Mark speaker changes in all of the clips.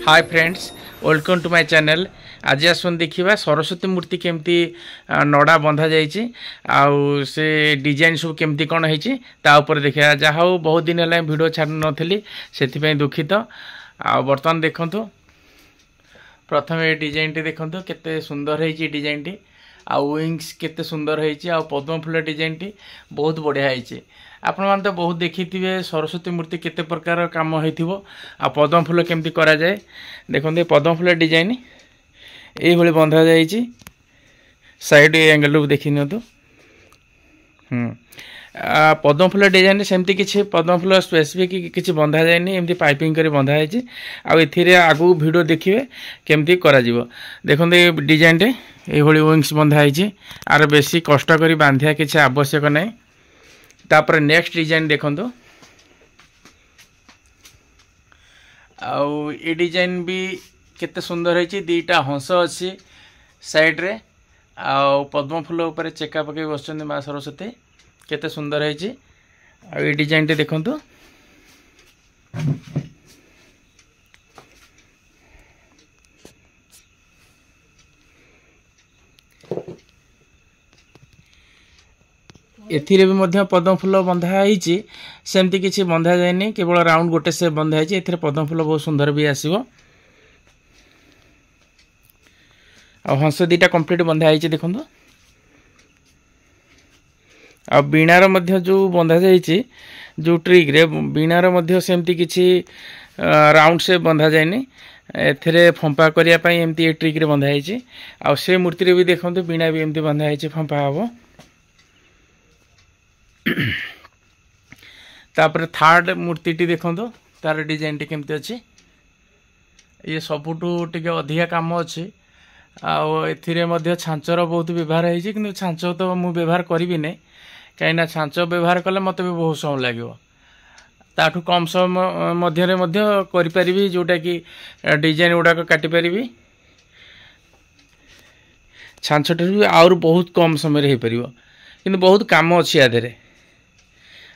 Speaker 1: Hi friends, welcome to my channel. आज आसन देखा सरस्वती मूर्ति केमती नड़ा बंधा जाइए आउ से डिजाइन सब केमती कौन होपर देखा जहा बहुत दिन है वीडियो छाड़ नी से दुखित आ बर्तमान देखु प्रथम ये डिजाइन टी देखु केते सुंदर है डिजाइन टी आ विंग्स केते सुंदर है आ पद्म फूल डिजाइन टी बहुत बढ़िया है। आपण मान तो बहुत देखी सरस्वती मूर्ति केते प्रकार काम हो आ पद्म फूल केमती करा जाए देखते पद्म फूल डिजाइन ये बंधा जाइए साइड एंगल देखी नि तो पद्म फूल डिजाइन सेमती किसी पद्म फूल स्पेसिफिक किसी बंधा जाए एमती पाइपिंग कर बंधा है आगे आगू वीडियो देखिए केमती करा देखते डिजाइन टे ये विंग्स बंधा है आर बेसी कष्ट कर बांधिया किसी आवश्यक नहीं। तापर नेक्स्ट डिजाइन देखो आउ ये डिजाइन भी केते सुंदर है दीटा हंस अच्छी साइड रे आउ पद्म फूल उपर चेका पकई बस माँ सरस्वती केते सुंदर है ये डिजाइन टे देखो एथिरे भी मध्य पद्म फूल बंधा है सेमती किसी बंधा जाए केवल राउंड गोटे से बंधा है एथिरे पद्म फूल बहुत सुंदर भी आसीबो आ हंस दीटा कंप्लीट बंधा है देखो आ बीणार मध्य जो बंधा जाइए जो ट्रिक रे बीणार मध्य सेमती किसी राउंड से बंधा जाए एथिरे फंपा करने एमती ये ट्रिक रे बंधा है आ से मूर्ति रे भी देखो बीणा भी एमती बंधा है फंपा हम। तापर थर्ड मूर्ति टी देखो तार डिजाइन टी केमती अच्छी ये सबुठू टिके अधिका काम अच्छी आथिरे छांचर बहुत व्यवहार है कि छांच तो मुझे व्यवहार करी नहीं कहीं छांच व्यवहार कले मत भी बहुत समय लगे ताठू कम समय मध्य जोटा कि डिजाइन गुड़ाक काटी पारि छांच आउर बहुत कम समय हो पार कि बहुत कम अच्छी आधे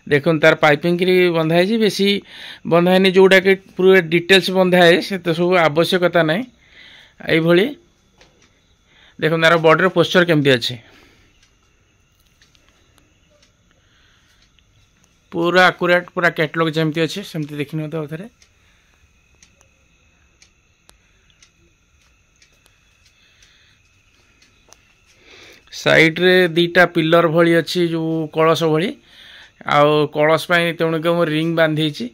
Speaker 1: देखो तार पाइपिंग बंधा है बेसी बंधा है जोटा कि पूरा डिटेल्स बंधा है से तो सब आवश्यकता ना ये देखो तार बॉडी पोस्चर केमती अच्छे पूरा अक्यूरेट पूरा कैटलॉग जमती अच्छे सेमती देखने तो थे साइड रे दीटा पिलर भली अच्छी जो कलश भली आउ कलश तेणुक मु रिंग बांधी से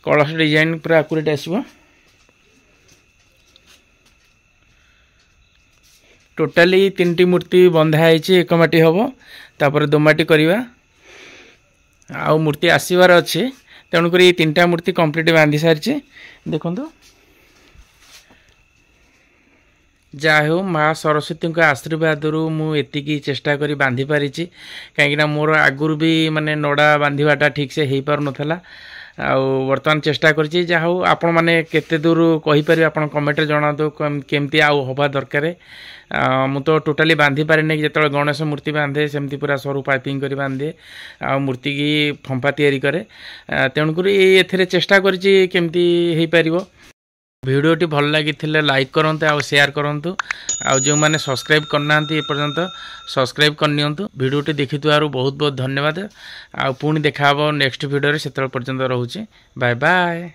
Speaker 1: कलश डिजाइन पूरा अक्यूरेट आसो टोटाली 3टी मूर्ति बंधा है एक माटी हम तापर दोमाटी करवा आउ मूर्ति आसबार अच्छे तेणुक ये 3टा मूर्ति कंप्लीट बांधी सारी देखो जहा हो माँ सरस्वती आशीर्वाद मुझे चेष्टा करी बांधी पारी कहीं मोर आगुरी भी माने नड़ा बांधवाटा ठीक से हो पार नाला बर्तमान चेष्टा करी जहा हो आपण मैंने केते दूर कहीपर आप कमेंट जना दो केमती आउ हवा दरकार मु तो टोटाली बांधी पारे नहीं जो गणेश मूर्ति बांधे सेमती पूरा सरू पाइपिंग कर बांधे आ मूर्ति की फंपा तैयारी करे तेणुक ये चेष्टा करमती हो पार। वीडियोटी भल लगी लाइक करंतु आ शेयर करंतु आ जो माने सब्सक्राइब करना एपर्यंत सब्सक्राइब करनियंतु वीडियोटी देखिथुआरु बहुत बहुत धन्यवाद आ पुणी देखा नेक्स्ट वीडियो से पर्यंत रहूची बाय बाय।